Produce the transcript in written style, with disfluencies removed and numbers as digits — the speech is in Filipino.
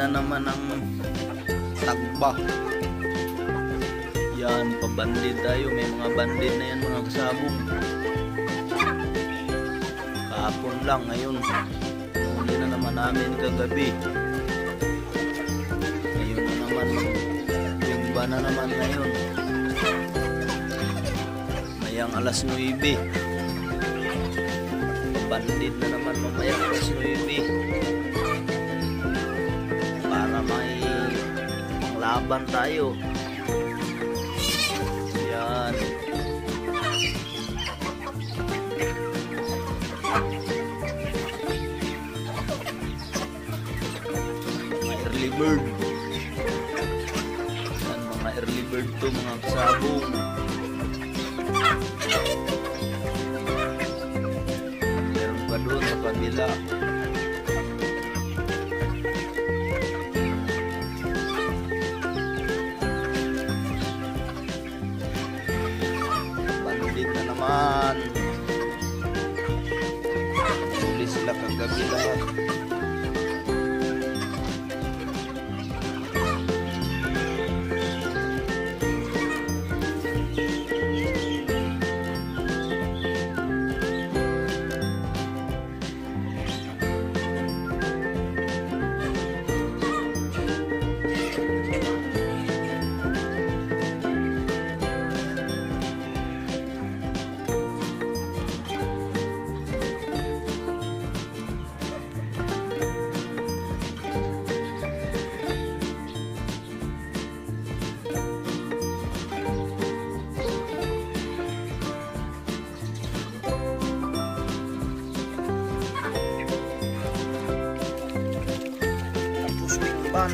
na naman ang tagba. Yan, pabandid tayo. May mga bandid na yan mga kasabong. Kahapon lang, ngayon. Huli na naman namin kagabi. Ngayon na naman, yung ba na naman ngayon. Mayang alas 9. Pabandid na naman mamayang alas 9. Para may panglaban tayo. Yan. Mga early bird. Yan, mga early bird to mga kasabong. Meron pa doon sa kabila. Na naman huli sila kagabi lahat. Ban